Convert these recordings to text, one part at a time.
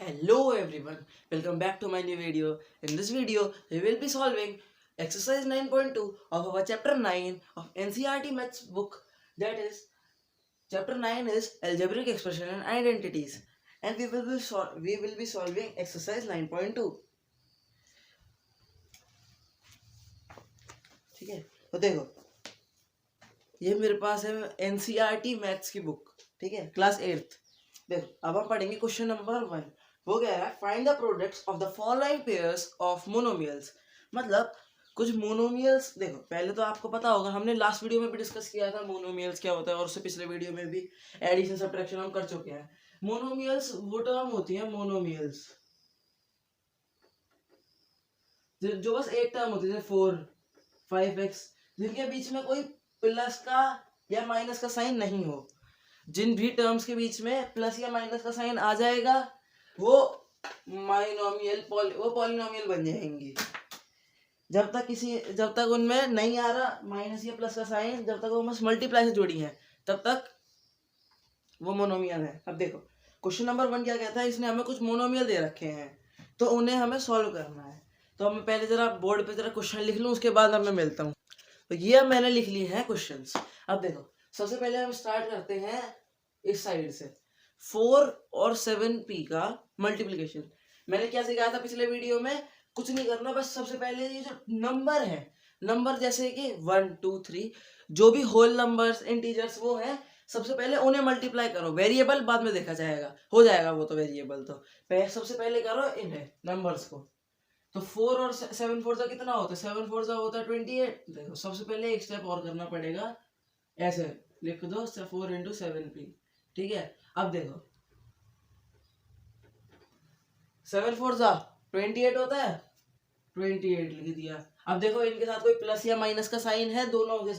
Hello everyone, welcome back to my new video. In this video, we will be solving exercise 9.2 of our chapter 9 of NCERT Maths book. That is, chapter 9 is algebraic expression and identities, and we will be solving exercise 9.2. ठीक है, तो देखो ये मेरे पास है NCERT maths की book. ठीक है, क्लास 8th. देखो अब हम पढ़ेंगे क्वेश्चन नंबर 1. वो कह रहा है find the products of the following pairs of monomials. मतलब कुछ मोनोमियल्स. देखो पहले तो आपको पता होगा, हमने लास्ट वीडियो में भी डिस्कस किया था मोनोमियल्स क्या होता है, और उससे पिछले वीडियो में भी एडिशन सब्ट्रैक्शन हम कर चुके हैं. मोनोमियल्स वो टर्म होती है मोनोमियल्स जो बस एक टर्म होती है, 4, 5x, जिनके बीच में कोई प्लस का या माइनस का साइन नहीं हो. जिन भी टर्म्स के बीच में प्लस या माइनस का साइन आ जाएगा वो पॉलिनोमियल बन जाएंगी. जब तक उनमें नहीं आ रहा माइनस या प्लस का साइन, जब तक वो बस मल्टीप्लाई से जुड़ी है, तब तक वो मोनोमियल है. अब देखो क्वेश्चन नंबर 1 क्या कहता है, इसने हमें कुछ मोनोमियल दे रखे हैं तो उन्हें हमें सॉल्व करना है. तो मैं पहले जरा बोर्ड पे जरा क्वेश्चन लिख लूँ, उसके बाद मैं मिलता हूँ. तो ये मैंने लिख लिए हैं क्वेश्चंस. अब देखो सबसे पहले हम स्टार्ट करते हैं इस साइड से. 4 और 7p का मल्टीप्लिकेशन. मैंने क्या सिखाया था पिछले वीडियो में, कुछ नहीं करना, बस सबसे पहले ये जो नंबर है, नंबर जैसे कि 1 2 3 जो भी होल नंबर्स इंटीजर्स वो है, सबसे पहले उन्हें मल्टीप्लाई करो. वेरिएबल बाद में देखा जाएगा, हो जाएगा वो तो वेरिएबल. तो सबसे पहले करो इन्हें नंबर्स को. तो 4 और 7 4 कितना होता है, 7 4 होता है 28. देखो सबसे पहले एक स्टेप और करना पड़ेगा, ऐसे लिख दो 4 इंटू 7p. ठीक है, अब देखो 7 4 28 होता है, 28 लिख दिया. अब देखो इनके साथ कोई प्लस या माइनस का साइन है, दोनों के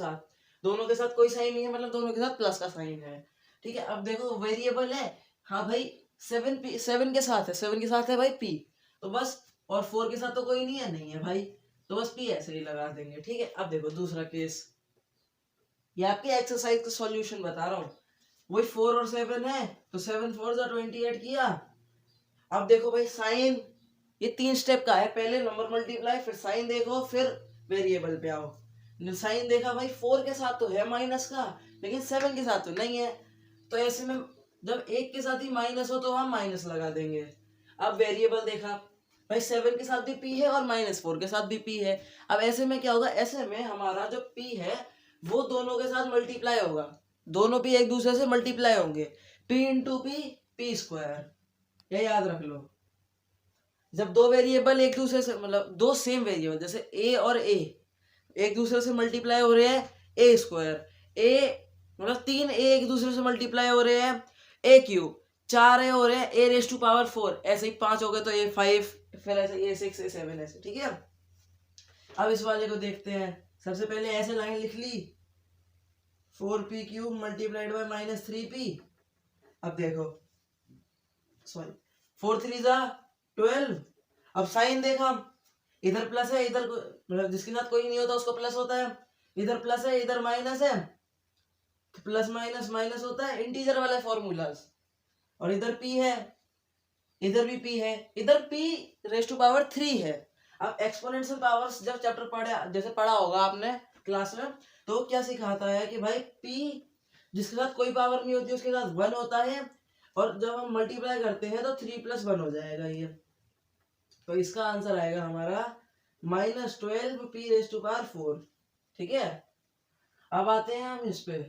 साथ कोई साइन नहीं है, मतलब दोनों के साथ प्लस का साइन है. ठीक है, अब देखो वेरिएबल है, हाँ भाई 7 के साथ है भाई p, तो बस. और 4 के साथ तो कोई नहीं है भाई, तो बस p ऐसे ही लगा देंगे. ठीक है, अब देखो दूसरा केस, ये आपकी एक्सरसाइज का सॉल्यूशन बता रहा हूँ. वही 4 और 7 है, तो 7 4 28 किया. अब देखो भाई साइन, ये 3 स्टेप का है, पहले नंबर मल्टीप्लाई, फिर साइन देखो, फिर वेरिएबल पे आओ. साइन देखा भाई 4 के साथ तो है माइनस का, लेकिन 7 के साथ तो नहीं है. तो ऐसे में जब एक के साथ ही माइनस हो तो हम माइनस लगा देंगे. अब वेरिएबल देखा भाई 7 के साथ भी p है और -4 के साथ भी p है. अब ऐसे में क्या होगा, ऐसे में हमारा जो p है वो दोनों के साथ मल्टीप्लाई होगा, दोनों p एक दूसरे से मल्टीप्लाई होंगे. p इंटू p स्क्वायर, ये याद रख लो. जब दो वेरिएबल एक दूसरे से, मतलब दो सेम वेरिएबल जैसे a और a एक दूसरे से मल्टीप्लाई हो रहे हैं, a स्क्वायर, a मतलब 3 a एक दूसरे से मल्टीप्लाई हो रहे हैं, a क्यूब, 4 a हो रहे हैं, a रेज टू पावर 4, ऐसे ही 5 हो गए तो a 5, फिर ऐसे a 6 a 7 ऐसे. ठीक है, अब इस वाले को देखते हैं. सबसे पहले ऐसे लाइन लिख ली, 4p cube multiplied by -3p. अब देखो सॉरी 4 3 12. अब साइन देखा, इधर प्लस है, इधर मतलब जिसके साथ कोई नहीं होता उसको प्लस होता है, इधर प्लस है इधर माइनस है, तो प्लस माइनस माइनस होता है, इंटीजर वाला फॉर्मूलाज. और इधर p है, इधर भी p है, इधर p रेज टू पावर 3 है. अब एक्सपोनेंशियल पावर्स जब चैप्टर पढ़ा होगा आपने क्लास में, तो क्या सिखाता है कि भाई p जिसके साथ कोई पावर नहीं होती उसके साथ 1 होता है, और जब हम मल्टीप्लाई करते हैं तो 3 + 1 हो जाएगा ये. तो इसका आंसर आएगा हमारा -12p रेज टू पावर 4. ठीक है, अब आते हैं हम इस पे.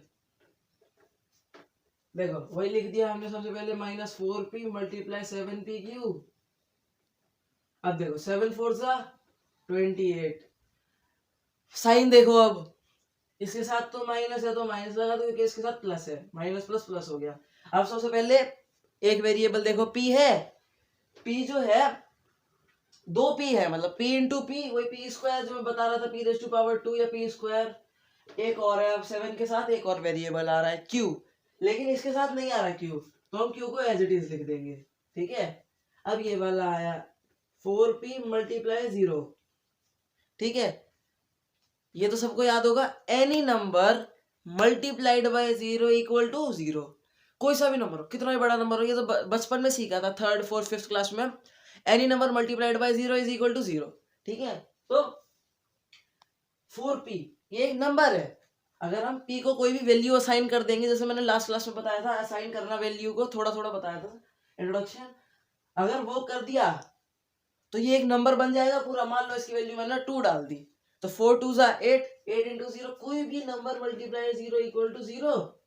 देखो वही लिख दिया हमने सबसे पहले, -4p मल्टीप्लाई 7p क्यूब. अब देखो 7 4 28. साइन देखो, अब इसके साथ तो माइनस है तो माइनस लगा दो, क्योंकि इसके साथ प्लस है, माइनस प्लस प्लस हो गया. अब सबसे पहले एक वेरिएबल देखो p है, p जो है 2p है, मतलब p इंटू p, वही p स्क्वायर जो मैं बता रहा था, p रेज टू पावर 2 या p स्क्वायर. एक और है, अब 7 के साथ एक और वेरिएबल आ रहा है q, लेकिन इसके साथ नहीं आ रहा q, तो हम q को एज इट इज लिख देंगे. ठीक है, अब ये वाला आया 4p मल्टीप्लाई 0. ठीक है, ये तो सबको याद होगा, any number multiplied by 0 equal to 0. कोई सा भी नंबर हो, कितना भी बड़ा नंबर हो, ये तो बचपन में सीखा था, 3rd 4th 5th क्लास में, any number multiplied by 0 is equal to 0। ठीक है, तो 4p ये एक नंबर है। अगर हम p को कोई भी वैल्यू असाइन कर देंगे, जैसे मैंने लास्ट क्लास में बताया था, असाइन करना वैल्यू को, थोड़ा थोड़ा बताया था इंट्रोडक्शन, अगर वो कर दिया तो ये एक नंबर बन जाएगा पूरा। मान लो इसकी वैल्यू मैंने 2 डाल दी, तो 4 2 जा 8, 8 इंटू 0, कोई भी number multiply 0 equal to 0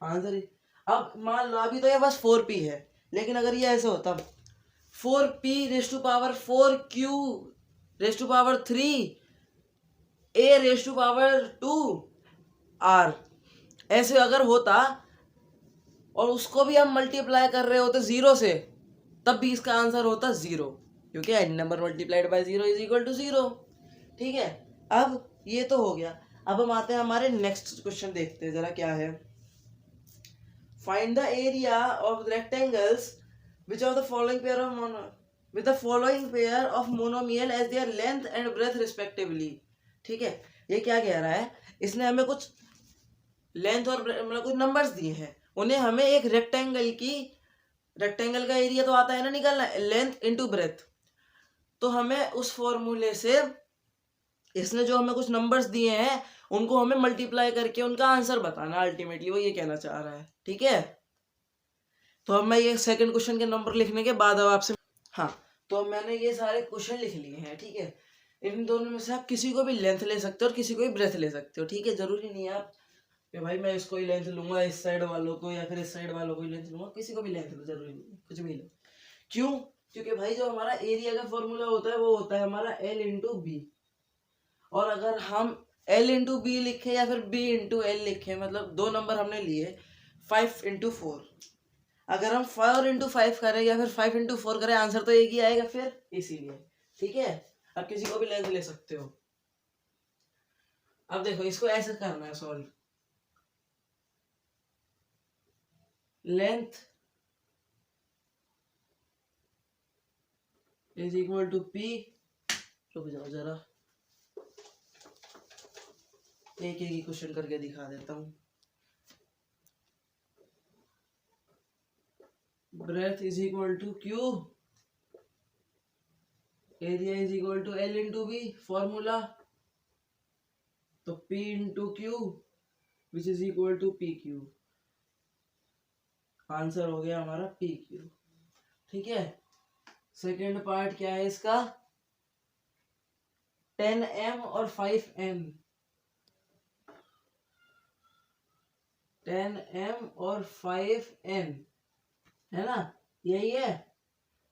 answer. अब मान लो अभी तो ये बस 4p है, लेकिन अगर ये ऐसे होता 4p raise to power 4q raise to power 3 a raise to power 2 r, ऐसे अगर होता और उसको भी हम मल्टीप्लाई कर रहे होते 0 से, तब भी इसका आंसर होता 0, क्योंकि any number multiplied by 0 is equal to 0। ठीक है, अब ये तो हो गया। अब हम आते हैं हमारे नेक्स्ट क्वेश्चन, देखते हैं जरा क्या है। Find the area of rectangles which of the following pair of with the following pair of monomial as their length and breadth respectively। ठीक है, ये क्या कह रहा है, इसने हमें कुछ लेंथ और मतलब कुछ नंबर्स दिए हैं, उन्हें हमें एक रेक्टेंगल का एरिया तो आता है ना निकालना, लेंथ इनटू ब्रेथ। तो हमें उस फॉर्मूले से इसने जो हमें कुछ नंबर्स दिए हैं उनको हमें मल्टीप्लाई करके उनका आंसर बताना, अल्टीमेटली वो ये कहना चाह रहा है। ठीक है, तो अब मैं ये सेकंड क्वेश्चन के नंबर लिखने के बाद अब आपसे, हाँ, तो अब मैंने ये सारे क्वेश्चन लिख लिए हैं। ठीक है, इन दोनों में से आप किसी को भी लेंथ ले सकते हो और किसी को भी ब्रेथ ले सकते हो। ठीक है, जरूरी नहीं है आप कि भाई मैं इसको ही लेंथ लूंगा, इस साइड वालों को, या फिर इस साइड वालों को ही लेंथ लूंगा, किसी को भी लेंथ लो, जरूरी नहीं, कुछ भी लो। क्यों? क्योंकि भाई जो हमारा एरिया का फॉर्मूला होता है वो होता है हमारा L इंटू बी, और अगर हम L इंटू बी लिखे या फिर B इंटू L लिखे, मतलब दो नंबर हमने लिए 5 इंटू 4, अगर हम 4 इंटू 5 करें या फिर 5 इंटू 4 करें, आंसर तो एक ही आएगा फिर, इसीलिए। ठीक है, अब किसी को भी लेंथ ले सकते हो। अब देखो इसको ऐसे करना है solve, length is equal to p, रुक जाओ जरा, एक एक क्वेश्चन करके दिखा देता हूँ। Breadth is equal to q, area is equal to L into B, formula तो p into q which is equal to P Q, answer हो गया हमारा पी क्यू। ठीक है, सेकेंड पार्ट क्या है इसका, 10m और 5n, 10m और 5n है ना, यही है।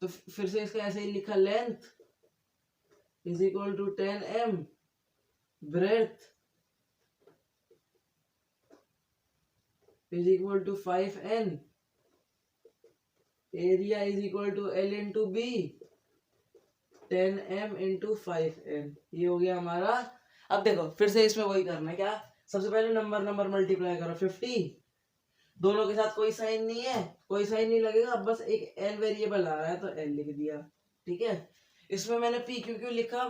तो फिर से इसका ऐसे ही लिखा, length is equal to 10m, breadth is equal to 5n, area is equal to L into B, 10m into 5n, ये हो गया हमारा। अब देखो फिर से इसमें वही करना है, क्या, सबसे पहले नंबर मल्टीप्लाई करो, 50, दोनों के साथ कोई साइन नहीं है, कोई साइन नहीं लगेगा, अब बस एक L वेरिएबल आ रहा है तो L लिख दिया। ठीक है, इसमें मैंने P क्यू क्यू लिखा,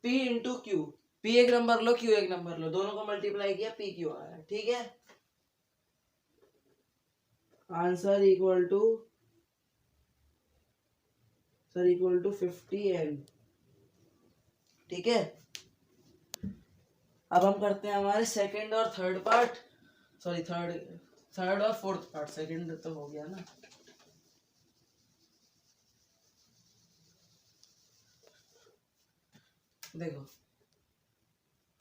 P इंटू क्यू, P एक नंबर लो, Q एक नंबर लो, दोनों को मल्टीप्लाई किया, P क्यू आ रहा है। ठीक है, आंसर इक्वल टू 50n। ठीक है, अब हम करते हैं हमारे सेकंड और थर्ड पार्ट, सॉरी थर्ड और फोर्थ पार्ट, सेकंड तो हो गया ना। देखो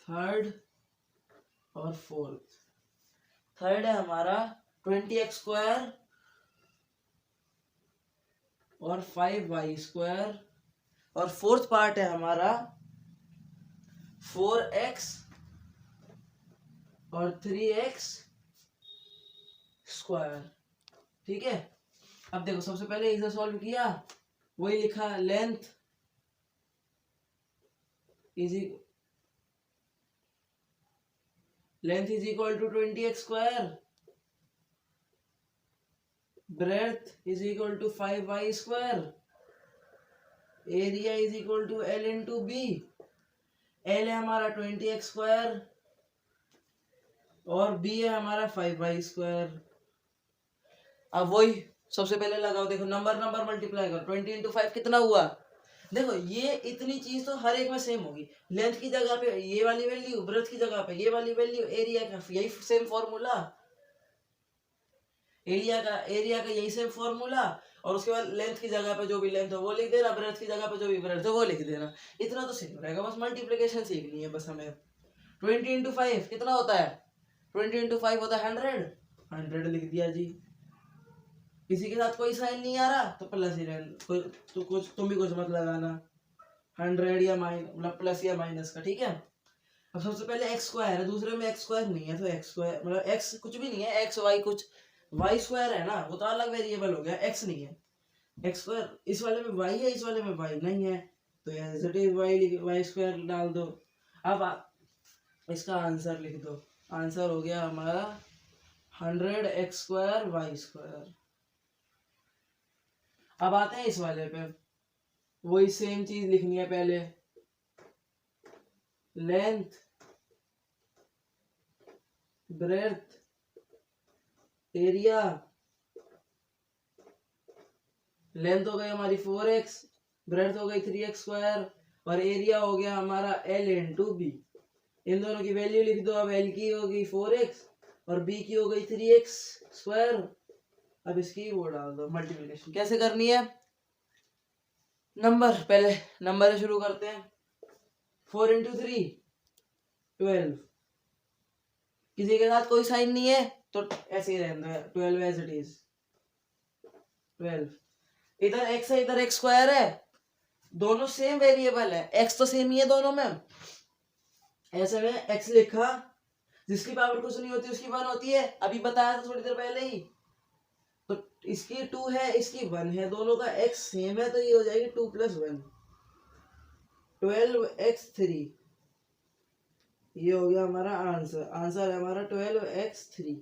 थर्ड और फोर्थ, थर्ड है हमारा 20x² और 5y², और फोर्थ पार्ट है हमारा 4x और 3x²। ठीक है, अब देखो सबसे पहले इसे सॉल्व किया, वही लिखा, length is equal to 20x², breadth is equal to 5y², area is equal to L into B, L है हमारा 20x² और बी है हमारा 5y²। अब वही सबसे पहले लगाओ, देखो नंबर नंबर मल्टीप्लाई करो, 20 × 5 कितना हुआ। देखो ये इतनी चीज तो हर एक में सेम होगी, लेंथ की जगह पे ये वाली वैल्यू, ब्रेड्थ की जगह पे ये वाली वैल्यू, एरिया का यही सेम फॉर्मूला, एरिया का यही सेम फॉर्मूला, और उसके बाद लेंथ की जगह पे जो भी लेंथ हो वो लिख देना, ब्रेड्थ की जगह पे जो भी ब्रेड्थ हो वो लिख देना। इतना तो सेम रहेगा, बस मल्टीप्लिकेशन सीखनी है बस हमें। 20 × 5 कितना होता है, 20 × 5 होता है 100 लिख दिया जी। किसी के साथ कोई साइन नहीं आ रहा तो प्लस ही रहना, तो कुछ तुम भी कुछ मत लगाना, 100 या मतलब प्लस या माइनस का, ठीक है। अब सबसे पहले x² है, दूसरे में x² नहीं है, तो x² मतलब x कुछ भी नहीं है, x y कुछ y² है ना, वो तो अलग वेरिएबल हो गया, x नहीं है। x², इस वाले में y है, इस वाले में y नहीं है, तो एज इट इज y² डाल दो। अब इसका आंसर लिख दो, आंसर हो गया हमारा 100x² y²। अब आते हैं इस वाले पे, वही सेम चीज लिखनी है पहले, लेंथ ब्रेड्थ एरिया। लेंथ हो गई हमारी 4x, ब्रेड्थ हो गई 3x², और एरिया हो गया हमारा L × B। इन दोनों की वैल्यू लिख दो। अब L की होगी 4x और B की हो गई 3x²। अब इसकी वो डाल दो, मल्टीप्लिकेशन कैसे करनी है, नंबर पहले नंबर से शुरू करते हैं। 4 × 3 12, किसी के साथ कोई साइन नहीं है तो ऐसे ही रहता है, 12 एज इट इज 12। इधर x है इधर x² है, दोनों सेम वेरिएबल है, x तो सेम ही है दोनों में, ऐसे में x लिखा, जिसकी पावर कुछ नहीं होती उसकी 1 होती है, अभी बताया था थोड़ी देर पहले ही। तो इसकी 2 है इसकी 1 है, दोनों का x सेम है, तो ये हो जाएगी 2 + 1 12x3। ये हो गया हमारा आंसर, आंसर है हमारा 12x3,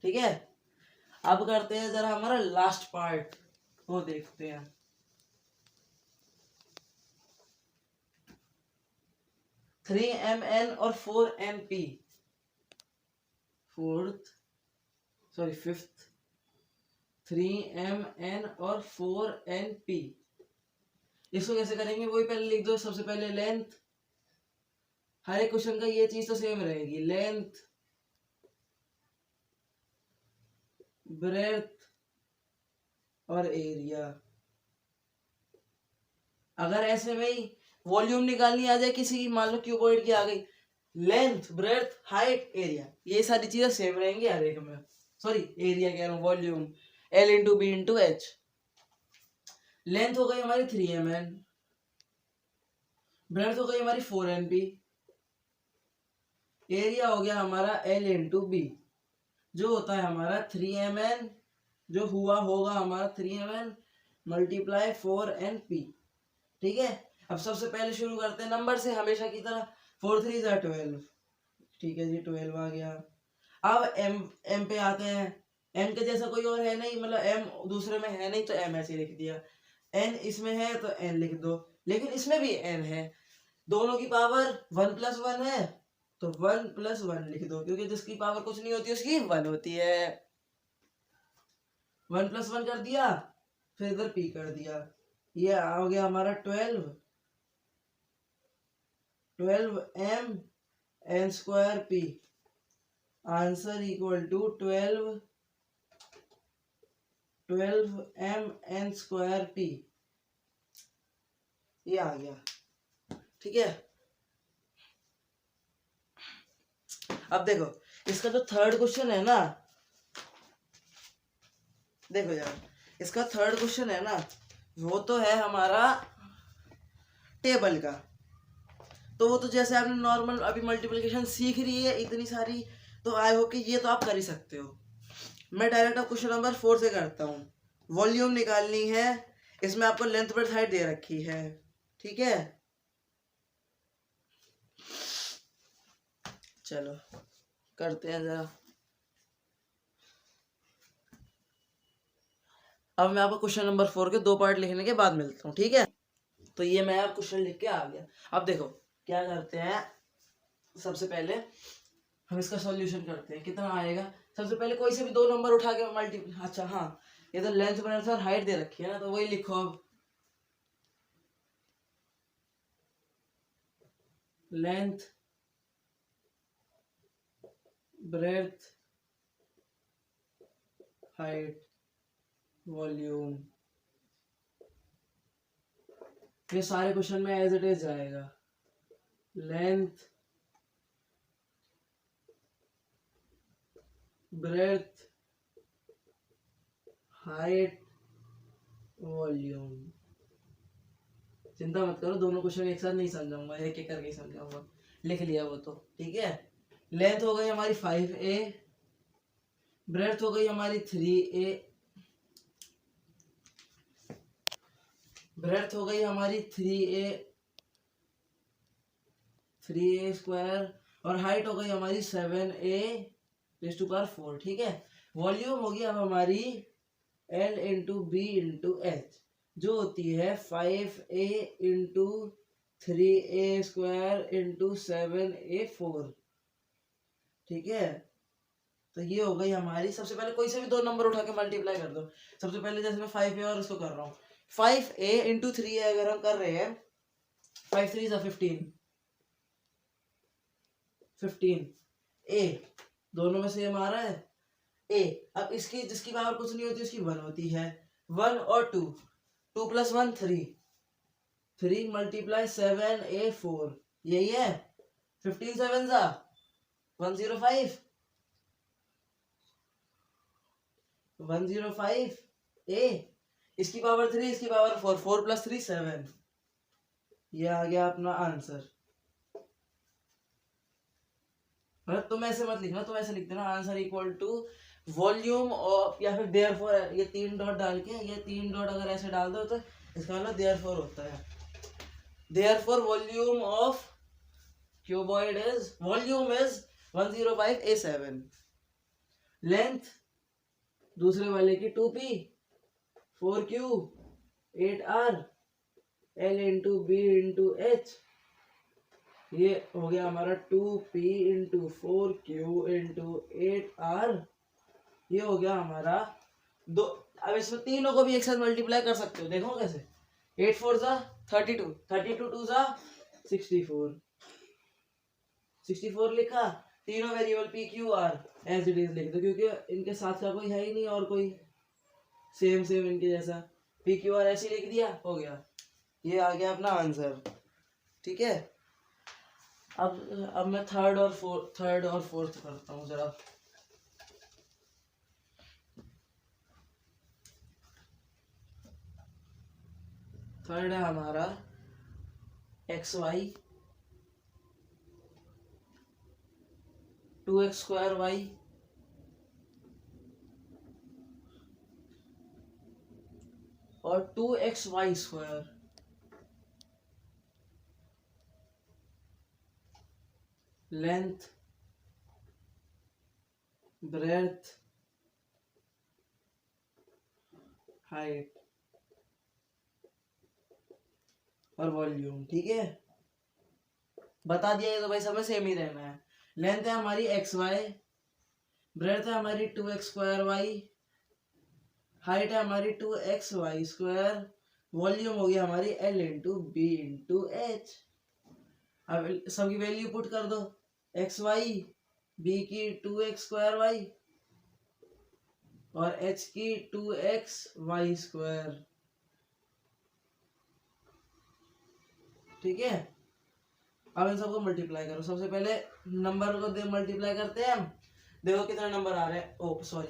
ठीक है। अब करते हैं जरा हमारा लास्ट पार्ट, वो देखते हैं। थ्री mn और 4np, फिफ्थ 3mn और 4np, इसको कैसे करेंगे वही पहले लिख दो। सबसे पहले लेंथ, हर एक क्वेश्चन का ये चीज तो सेम रहेगी, लेंथ ब्रेड्थ और एरिया। अगर ऐसे में ही वॉल्यूम निकालनी आ जाए किसी की, मान लो क्यूबॉइड की आ गई, लेंथ ब्रेड्थ हाइट एरिया, ये सारी चीजें सेम रहेंगी हर एक में। सॉरी एरिया कह रहा हूँ, volume L × B × H। Length हो गई हमारी 3mn, ब्रेड्थ हो गई हमारी 4np, एरिया हो गया हमारा L × B, जो होता है हमारा 3mn, जो हुआ होगा हमारा 3mn × 4np, ठीक है। अब सबसे पहले शुरू करते हैं नंबर से, हमेशा की तरह, 4 3 = 12, ठीक है जी, 12 आ गया। अब m पे आते हैं, m के जैसा कोई और है नहीं, मतलब m दूसरे में है नहीं तो m ऐसे लिख दिया, n इसमें है तो n लिख दो, लेकिन इसमें भी n है, दोनों की पावर 1 + 1 है तो 1 + 1 लिख दो, क्योंकि जिसकी पावर कुछ नहीं होती उसकी 1 होती है। 1 + 1 कर दिया, फिर इधर p कर दिया, ये आ गया हमारा 12 mn²p, answer equal to 12 mn²p, ये आ गया, ठीक है। अब देखो इसका जो थर्ड क्वेश्चन है ना, देखो यार इसका थर्ड क्वेश्चन है ना, वो तो है हमारा टेबल का, तो वो तो जैसे आपने नॉर्मल अभी मल्टीप्लिकेशन सीख रही है इतनी सारी, तो आई होप कि ये तो आप कर ही सकते हो। मैं डायरेक्ट अब क्वेश्चन नंबर 4 से करता हूँ। वॉल्यूम निकालनी है, इसमें आपको लेंथ ब्रेड्थ हाइट दे रखी है, ठीक है। चलो करते हैं जरा। अब मैं आपको क्वेश्चन नंबर 4 के 2 पार्ट लिखने के बाद मिलता हूँ, ठीक है। तो ये मैं अब क्वेश्चन लिख के आ गया। अब देखो क्या करते हैं, सबसे पहले हम इसका सॉल्यूशन करते हैं। कितना आएगा, सबसे पहले कोई से भी दो नंबर उठा के मल्टीप्लाई, अच्छा हाँ ये तो लेंथ ब्रेड्थ और हाइट दे रखी है ना, तो वही लिखो अब, लेंथ ब्रेड्थ हाइट वॉल्यूम, ये सारे क्वेश्चन में एज इट इज जाएगा। लेंथ ब्रेड्थ हाइट वॉल्यूम, चिंता मत करो, दोनों क्वेश्चन एक साथ नहीं समझाऊंगा, एक एक करके समझाऊंगा, लिख लिया वो तो ठीक है। लेंथ हो गई हमारी 5a, ब्रेड्थ हो गई हमारी 3a, ब्रेड्थ हो गई हमारी 3a स्क्वायर, और हाइट हो गई हमारी 7a⁴, ठीक है। वॉल्यूम होगी अब हमारी L into B into H, जो होती है 5a into 3a square into 7a⁴, ठीक है। तो ये हो गई हमारी, सबसे पहले कोई से भी दो नंबर उठा के मल्टीप्लाई कर दो। सबसे पहले जैसे मैं 5a और इसको कर रहा हूँ, 5a इंटू 3a अगर हम कर रहे हैं, 5 3 15 a, दोनों में सेम आ रहा है a। अब इसकी जिसकी पावर कुछ नहीं होती उसकी 1 होती है, 1 और 2, 2 + 1 3, 3 × 7a⁴, यही है। 15 7 105, 105 a, इसकी पावर 3, इसकी पावर 4, 4 + 3 7, ये आ गया अपना आंसर। मतलब तुम ऐसे मत लिखना, तुम ऐसे लिख देना answer equal to volume of, या फिर देयरफॉर, ये 3 डॉट डाल के, ये 3 डॉट अगर ऐसे डाल दो तो इसका मतलब देयरफॉर होता है। Therefore volume of cuboid is, volume is 105a7, length दूसरे वाले की 2p, 4q 8r, L into B into H, ये हो गया हमारा 2p into 4q into 8r, ये हो गया हमारा दो। अब इसमें तीनों को भी एक साथ मल्टीप्लाई कर सकते हो, देखो कैसे, 8 4 32, 32 2 64, 64 लिखा, तीनों variable p q r as it is लिख दो, क्योंकि इनके साथ का कोई है ही नहीं और कोई सेम इनके जैसा, p q r ऐसे लिख दिया, हो गया, ये आ गया अपना आंसर, ठीक है। अब मैं थर्ड और फोर्थ करता हूँ जरा। थर्ड है हमारा xy 2x² y और 2xy², लेंथ ब्रेड्थ हाइट और वॉल्यूम, ठीक है। बता दिया ये तो भाई सब में सेम ही रहना है। लेंथ है हमारी xy, ब्रेड्थ है हमारी 2x² y, हाइट है हमारी 2xy², वॉल्यूम हो गया हमारी L into B into H. अब सबकी वैल्यू पुट कर दो, xy b की 2x² y और h की 2xy², ठीक है। अब इन सबको मल्टीप्लाई करो, सबसे पहले नंबर को दे मल्टीप्लाई करते हैं हम, देखो कितने नंबर आ रहे हैं, ओ सॉरी,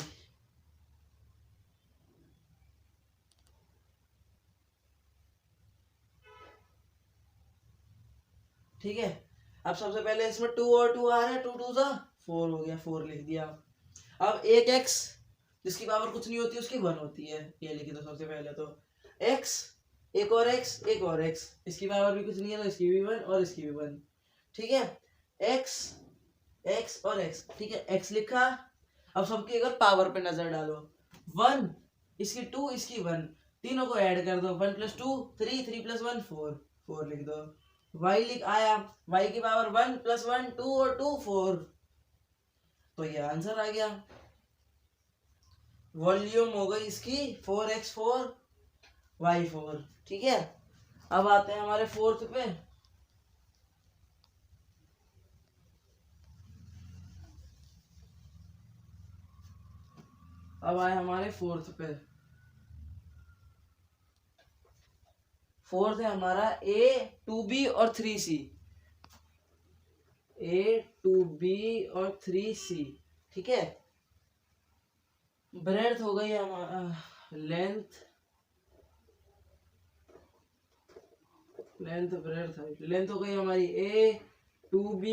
ठीक है। अब सबसे पहले इसमें 2 और 2 आ रहे हैं, 2 2 4 हो गया, 4 लिख दिया। अब एक x जिसकी पावर कुछ नहीं होती उसकी 1 होती है, ये लिख दो सबसे पहले, तो x एक और x, इसकी पावर भी कुछ नहीं है तो इसकी भी 1 और इसकी भी 1, ठीक है। x और x, ठीक है, x लिखा। अब सबकी अगर पावर पे नजर डालो, 1 इसकी 2 इसकी 1, तीनों को ऐड कर दो, 1 + 2 3, 3 + 1 4, 4 लिख दो। y लिख आया, y की पावर 1 + 1 2 और 2 4, तो ये आंसर आ गया। वॉल्यूम हो गई इसकी 4x4y4। ठीक है, अब आते हैं हमारे फोर्थ पे। अब आए हमारे फोर्थ पे। फोर्थ है हमारा A2B और 3C। A2B और 3C। ठीक है, ब्रेड्थ हो गई हमारा, लेंथ ब्रेड्थ हाइट। लेंथ हो गई हमारी A2B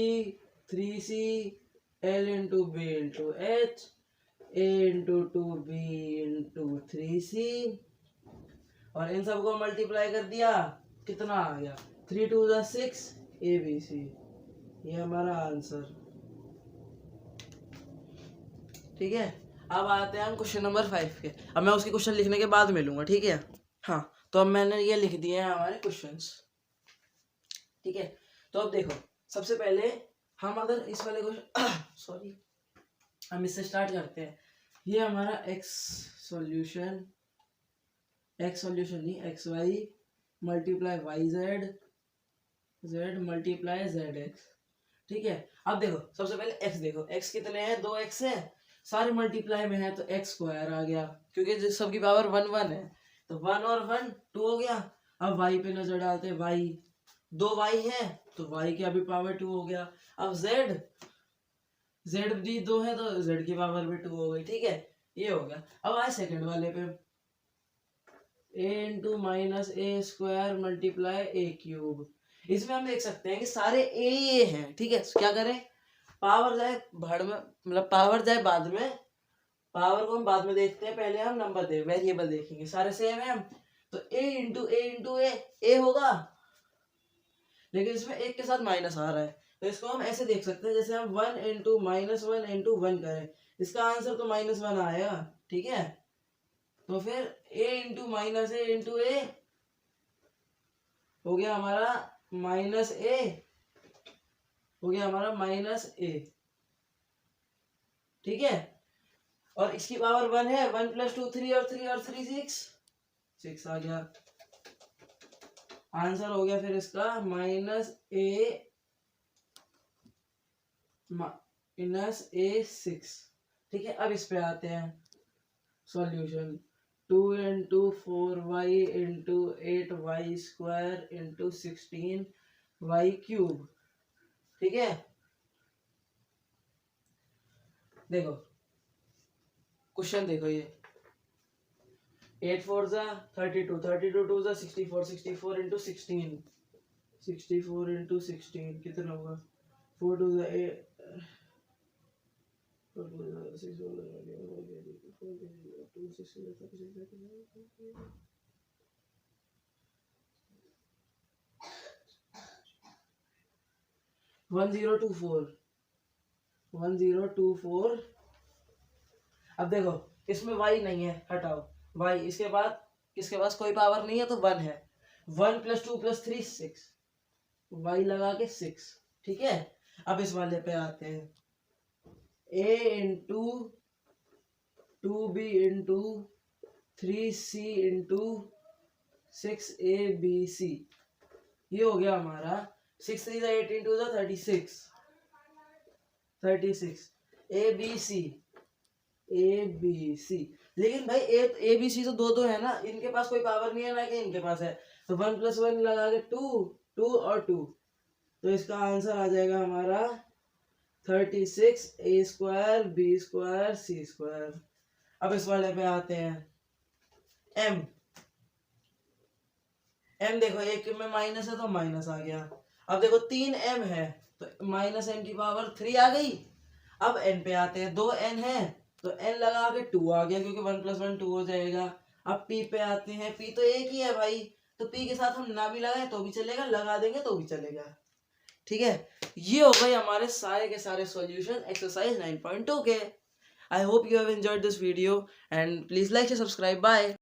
3C L into B into H A into 2B into 3C, और इन सबको मल्टीप्लाई कर दिया, कितना आ गया 3 2 6 ABC। ये हमारा आंसर। ठीक है, अब आते हैं हम क्वेश्चन नंबर 5 के। अब मैं उसके क्वेश्चन लिखने के बाद मिलूंगा। ठीक है, हाँ, तो अब मैंने ये लिख दिए हैं हमारे क्वेश्चंस। ठीक है, तो अब देखो, सबसे पहले हम अगर इस वाले क्वेश्चन सॉरी, हम इससे स्टार्ट करते हैं। ये हमारा x सॉल्यूशन नहीं, xy multiply yz, z multiply zx। ठीक है, अब देखो सबसे पहले x देखो, x कितने हैं, 2x है, सारे मल्टीप्लाई में है तो x स्क्वायर आ गया, क्योंकि सबकी पावर 1 1 है, तो 1 और 1 2 हो गया। अब y पे नजर डालते हैं, y 2y है तो y की अभी पावर 2 हो गया। अब z भी 2 है तो z की पावर भी 2 हो गई। ठीक है, ये हो गया। अब आए सेकंड वाले पे, a into minus A square multiply A cube. इसमें हम देख सकते हैं कि सारे ए हैं। ठीक है, क्या करें, पावर जाए भड़ में, मतलब पावर जाए बाद में, पावर को हम बाद में देखते हैं, पहले हम नंबर दे वेरिएबल देखेंगे। सारे सेम है, तो a इंटू ए होगा, लेकिन इसमें एक के साथ माइनस आ रहा है, तो इसको हम ऐसे देख सकते हैं, जैसे हम 1 इंटू माइनस 1 इंटू 1 करें, इसका आंसर तो -1 आएगा। ठीक है, तो फिर a into minus A into A हो गया हमारा माइनस ए, हो गया हमारा माइनस ए। ठीक है, और इसकी पावर 1 है, 1 + 2 3 और 3 और 3 6 आ गया। आंसर हो गया फिर इसका -a 6। ठीक है, अब इस पे आते हैं solution. 2 into 4y into 8y square into 16y cube. ठीक है, देखो क्वेश्चन देखो, ये 8 4 जा 32, 32 2 जा 64, 64 इंटू 16, 64 इंटू 16 कितना होगा, 4 2 जा 8, 4 2 जा 6 4 2 6 1024। अब देखो इसमें y नहीं है, हटाओ y, इसके बाद किसके पास कोई पावर नहीं है तो 1 है, 1 + 2 + 3 6, y लगा के 6। ठीक है, अब इस वाले पे आते हैं, a into 2b into 3c into 6abc। ये हो गया हमारा 6 3 18 2 36 ABC। लेकिन भाई ABC तो दो है ना, इनके पास कोई पावर नहीं है ना कि इनके पास है, तो 1 + 1 लगा के 2 और 2, तो इसका आंसर आ जाएगा हमारा 36 a square b square c square. अब इस वाले पे आते हैं, m देखो एक में माइनस है तो माइनस आ गया। अब देखो 3m है तो -m की पावर 3 आ गई। अब n पे आते हैं, 2n है तो n लगा के 2 आ गया, क्योंकि 1 + 1 2 हो जाएगा। अब p पे आते हैं, p तो एक ही है भाई, तो p के साथ हम ना भी लगाए तो भी चलेगा, लगा देंगे तो भी चलेगा। ठीक है, ये हो गए हमारे सारे के सारे सॉल्यूशन एक्सरसाइज 9.2 के। I hope you have enjoyed this video and please like and subscribe. Bye.